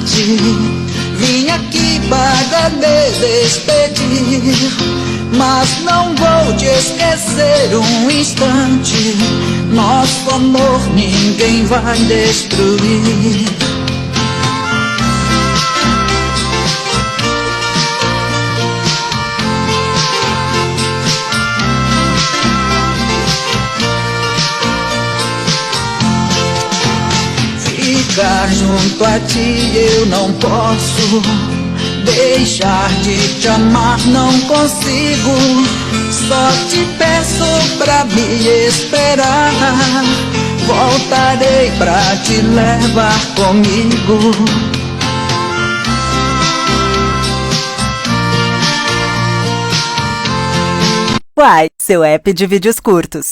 distante. Vim aqui para me despedir, mas não vou te esquecer um instante. Nosso amor ninguém vai destruir. Ficar junto a ti eu não posso, deixar de te amar não consigo. Só te peço pra me esperar, voltarei pra te levar comigo. Uai, seu app de vídeos curtos.